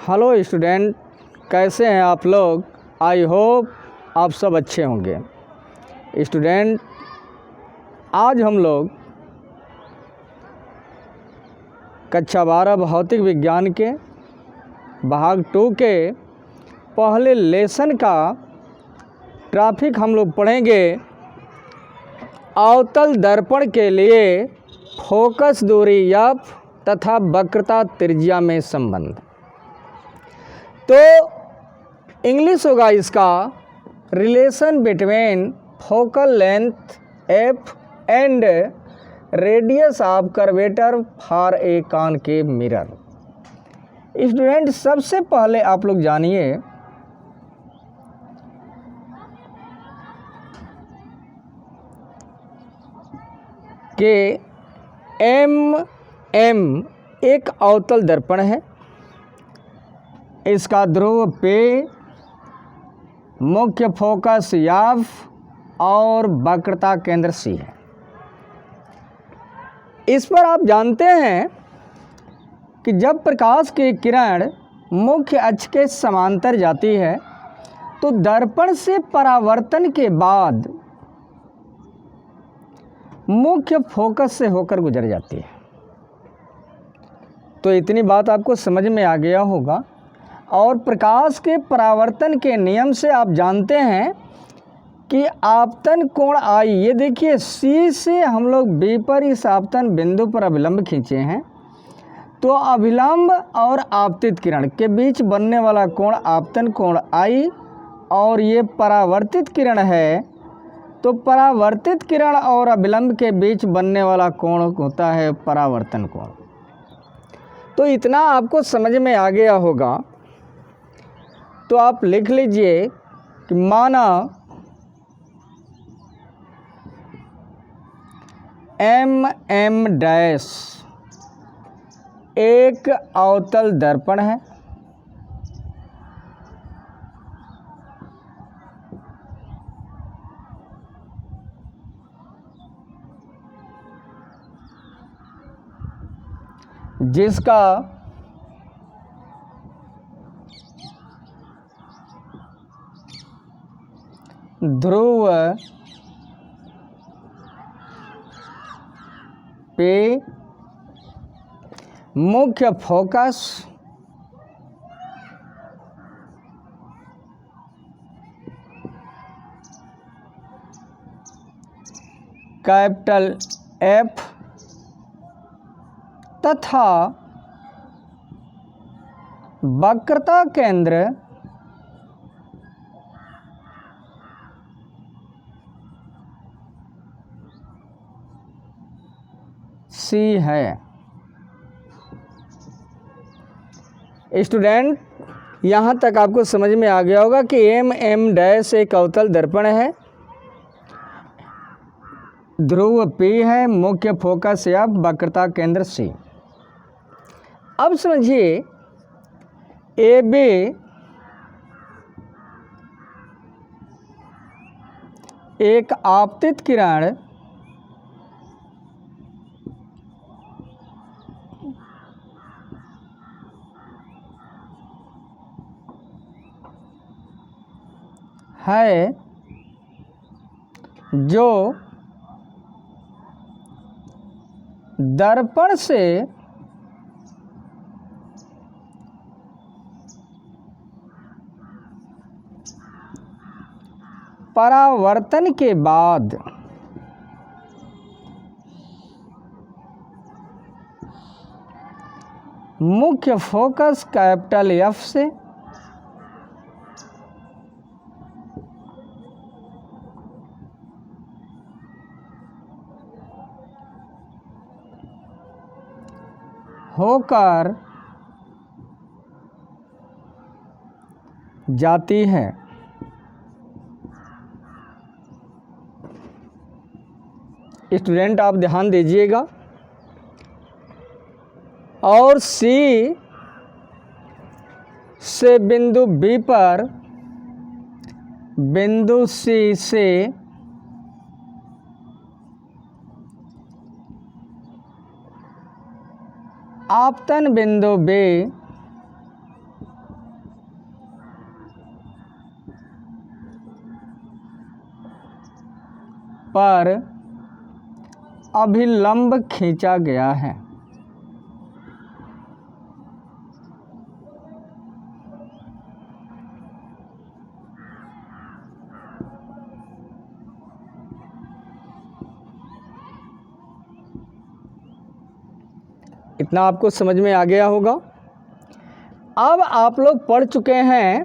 Hello student, कैसे हैं आप लोग। आई होप आप सब अच्छे होंगे। स्टूडेंट, आज हम लोग कक्षा 12 भौतिक विज्ञान के भाग 2 के पहले लेसन का टॉपिक हम लोग पढ़ेंगे। अवतल दर्पण के लिए फोकस दूरी एफ तथा वक्रता त्रिज्या में संबंध। तो इंग्लिश होगा इसका relation between focal length F and radius of curvature for a concave mirror. Student, सबसे पहले आप लोग जानिए कि एम एक अवतल दर्पण है। इसका ध्रुव पे, मुख्य फोकस एफ और वक्रता केंद्र सी है। इस पर आप जानते हैं कि जब प्रकाश की किरण मुख्य अक्ष के समांतर जाती है तो दर्पण से परावर्तन के बाद मुख्य फोकस से होकर गुजर जाती है। तो इतनी बात आपको समझ में आ गया होगा। और प्रकाश के परावर्तन के नियम से आप जानते हैं कि आपतन कोण आई, ये देखिए सी से हम लोग बी पर इस आपतन बिंदु पर अभिलंब खींचे हैं, तो अभिलंब और आपतित किरण के बीच बनने वाला कोण आपतन कोण आई, और ये परावर्तित किरण है तो परावर्तित किरण और अभिलंब के बीच बनने वाला कोण होता है परावर्तन कोण। तो इतना आपको समझ में आ गया होगा। तो आप लिख लीजिए कि माना एम डैश एक अवतल दर्पण है। जिसका ध्रुव पे, मुख्य फोकस कैपिटल एफ तथा वक्रता केंद्र सी है। स्टूडेंट, यहाँ तक आपको समझ में आ गया होगा कि एम डैश एक अवतल दर्पण है, ध्रुव P है, मुख्य फोकस या वक्रता केंद्र C। अब समझिए ए बी एक आपतित किरण है जो दर्पण से परावर्तन के बाद मुख्य फोकस कैपिटल एफ से होकर जाती है। स्टूडेंट, आप ध्यान दीजिएगा। और सी से बिंदु बी पर, बिंदु सी से आपतन बिंदु बे पर अभिलंब खींचा गया है। इतना आपको समझ में आ गया होगा। अब आप लोग पढ़ चुके हैं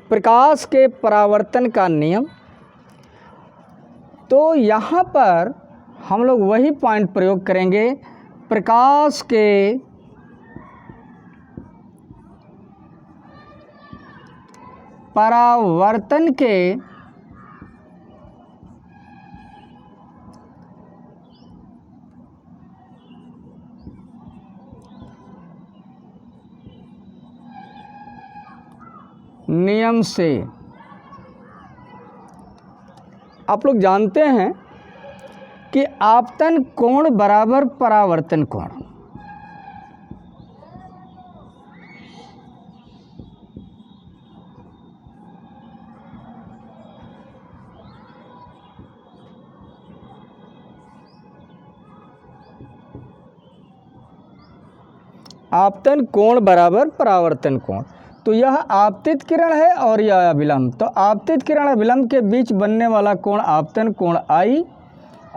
प्रकाश के परावर्तन का नियम। तो यहाँ पर हम लोग वही पॉइंट प्रयोग करेंगे, प्रकाश के परावर्तन के नियम से। आप लोग जानते हैं कि आपतन कोण बराबर परावर्तन कोण। आपतन कोण बराबर परावर्तन कोण। तो यह आपतित किरण है और यह अभिलंब। तो आपतित किरण अभिलंब के बीच बनने वाला कोण आपतन कोण I,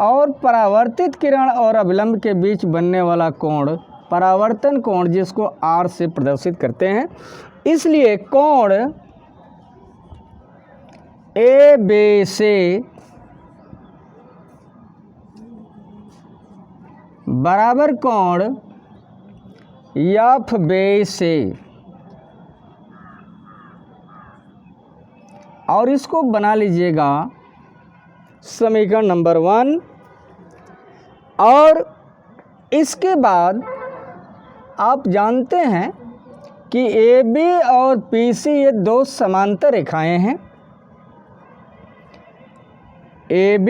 और परावर्तित किरण और अभिलंब के बीच बनने वाला कोण परावर्तन कोण, जिसको R से प्रदर्शित करते हैं। इसलिए कोण AB से बराबर कोण FB से, और इसको बना लीजिएगा समीकरण नंबर 1। और इसके बाद आप जानते हैं कि AB और PC ये दो समांतर रेखाएं हैं। AB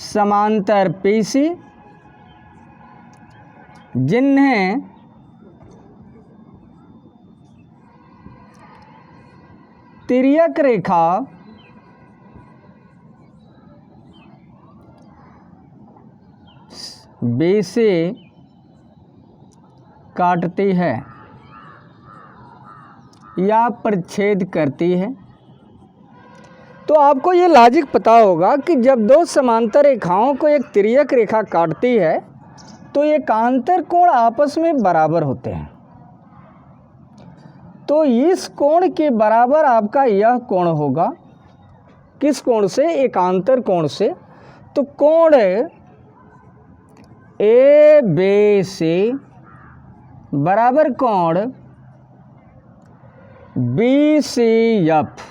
समांतर PC, जिन्हें तिर्यक रेखा B से काटती है या परिच्छेद करती है। तो आपको ये लॉजिक पता होगा कि जब दो समांतर रेखाओं को एक तिर्यक रेखा काटती है तो एकांतर कोण आपस में बराबर होते हैं। तो इस कोण के बराबर आपका यह कोण होगा। किस कोण से? एकांतर कोण से। तो कोण AB से बराबर कोण BCF।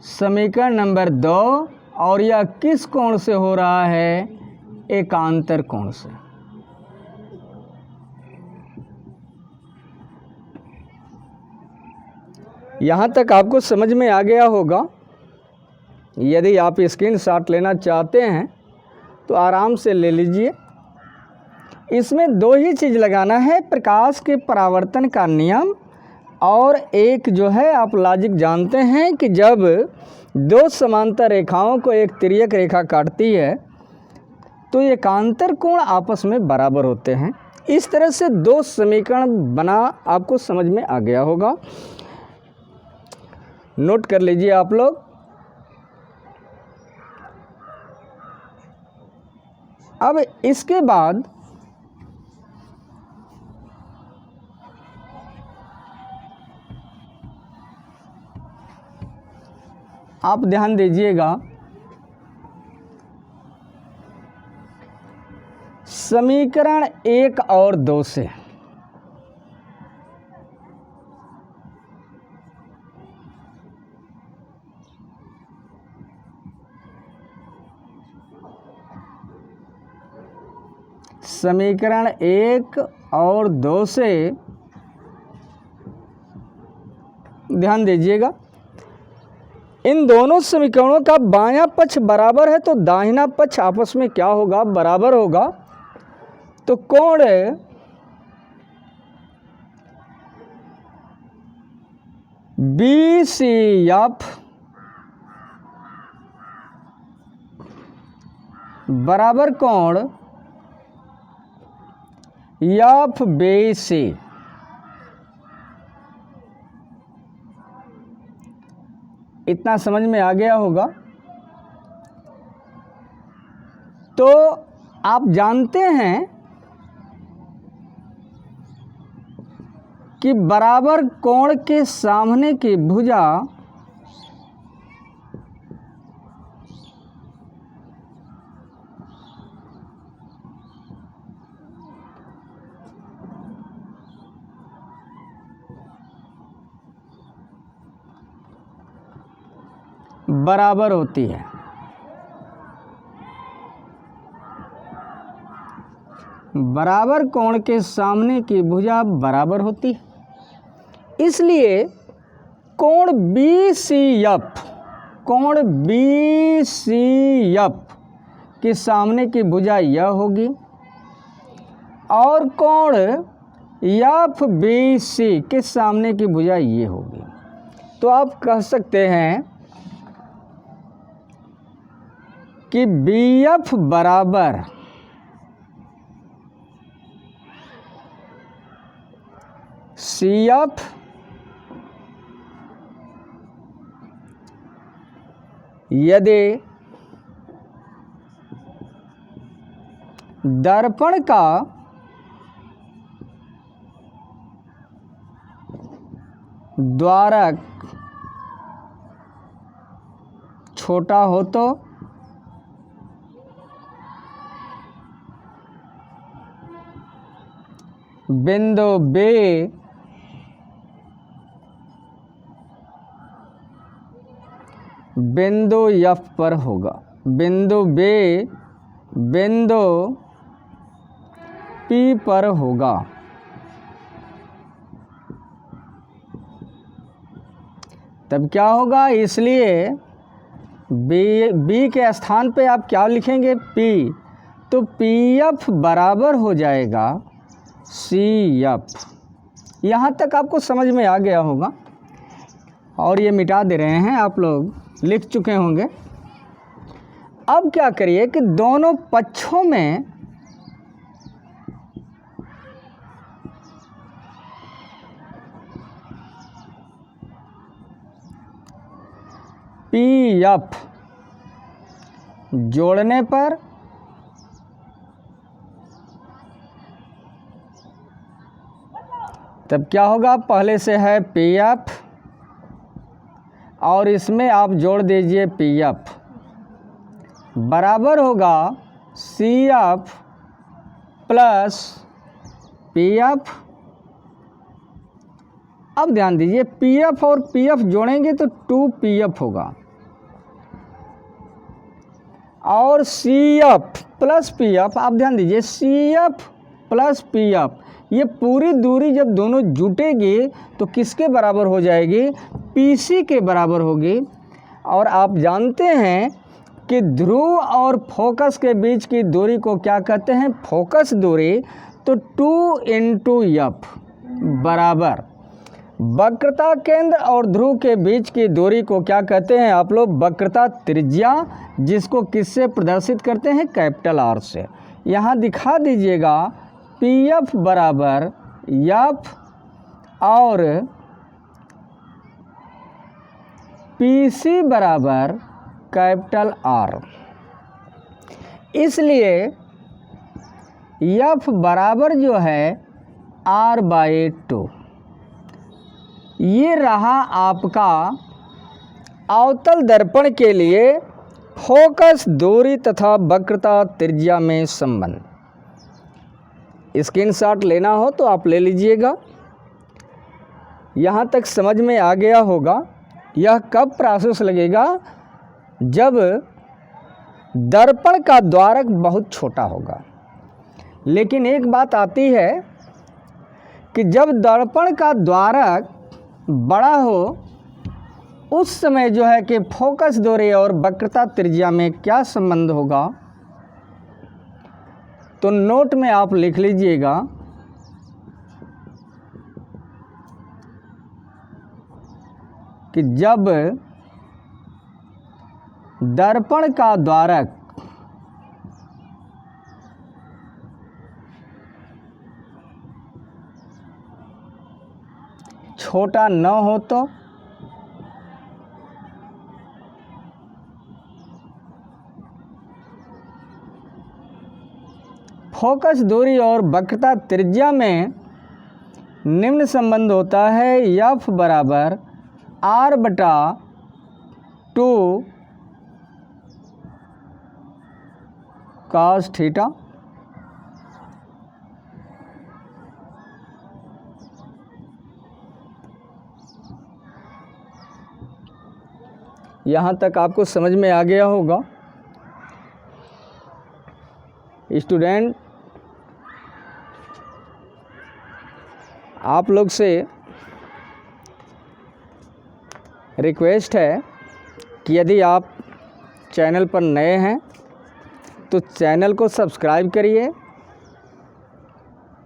समीकरण नंबर 2। और यह किस कोण से हो रहा है? एकांतर कोण से। यहाँ तक आपको समझ में आ गया होगा। यदि आप स्क्रीनशॉट लेना चाहते हैं तो आराम से ले लीजिए। इसमें दो ही चीज़ लगाना है, प्रकाश के परावर्तन का नियम, और एक जो है आप लॉजिक जानते हैं कि जब दो समांतर रेखाओं को एक तिर्यक रेखा काटती है तो एकांतर कोण आपस में बराबर होते हैं। इस तरह से दो समीकरण बना आपको समझ में आ गया होगा। नोट कर लीजिए आप लोग। अब इसके बाद आप ध्यान दीजिएगा, समीकरण 1 और 2 से समीकरण 1 और 2 से ध्यान दीजिएगा, इन दोनों समीकरणों का बायां पक्ष बराबर है तो दाहिना पक्ष आपस में क्या होगा? बराबर होगा। तो कोण BCF बराबर कोण FBC। इतना समझ में आ गया होगा। तो आप जानते हैं कि बराबर कोण के सामने की भुजा बराबर होती है। बराबर कोण के सामने की भुजा बराबर होती है, इसलिए कोण BCF के सामने की भुजा यह होगी और कोण FBC के सामने की भुजा ये होगी। तो आप कह सकते हैं कि BF बराबर CF यदि दर्पण का द्वारक छोटा हो तो बिंदु B बिंदु F पर होगा, बिंदु B बिंदु P पर होगा। तब क्या होगा, इसलिए B के स्थान पे आप क्या लिखेंगे, P। तो PF बराबर हो जाएगा CF। यहाँ तक आपको समझ में आ गया होगा। और ये मिटा दे रहे हैं, आप लोग लिख चुके होंगे। अब क्या करिए कि दोनों पक्षों में PF जोड़ने पर तब क्या होगा, पहले से है PF और इसमें आप जोड़ दीजिए PF बराबर होगा CF प्लस PF। अब ध्यान दीजिए, PF और PF जोड़ेंगे तो 2PF होगा और CF प्लस PF, आप ध्यान दीजिए CF प्लस PF, ये पूरी दूरी जब दोनों जुटेगी तो किसके बराबर हो जाएगी, PC के बराबर होगी। और आप जानते हैं कि ध्रुव और फोकस के बीच की दूरी को क्या कहते हैं, फोकस दूरी। तो 2 × F बराबर वक्रता केंद्र और ध्रुव के बीच की दूरी को क्या कहते हैं आप लोग, वक्रता त्रिज्या, जिसको किससे प्रदर्शित करते हैं, कैपिटल R से। यहाँ दिखा दीजिएगा PF बराबर F और PC बराबर कैपिटल R। इसलिए F बराबर जो है R/2। ये रहा आपका अवतल दर्पण के लिए फोकस दूरी तथा वक्रता त्रिज्या में संबंध। स्क्रीनशॉट लेना हो तो आप ले लीजिएगा। यहाँ तक समझ में आ गया होगा। यह कब प्रोसेस लगेगा, जब दर्पण का द्वारक बहुत छोटा होगा। लेकिन एक बात आती है कि जब दर्पण का द्वारक बड़ा हो उस समय जो है कि फोकस दूरी और वक्रता त्रिज्या में क्या संबंध होगा, तो नोट में आप लिख लीजिएगा कि जब दर्पण का द्वारक छोटा न हो तो फोकस दूरी और वक्रता त्रिज्या में निम्न संबंध होता है, F बराबर R/2 cos थीटा। यहाँ तक आपको समझ में आ गया होगा। स्टूडेंट, आप लोग से रिक्वेस्ट है कि यदि आप चैनल पर नए हैं तो चैनल को सब्सक्राइब करिए,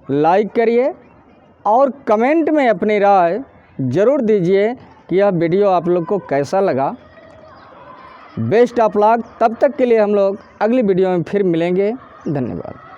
लाइक करिए और कमेंट में अपनी राय ज़रूर दीजिए कि यह वीडियो आप लोग को कैसा लगा। Best of luck. तब तक के लिए हम लोग अगली वीडियो में फिर मिलेंगे। धन्यवाद।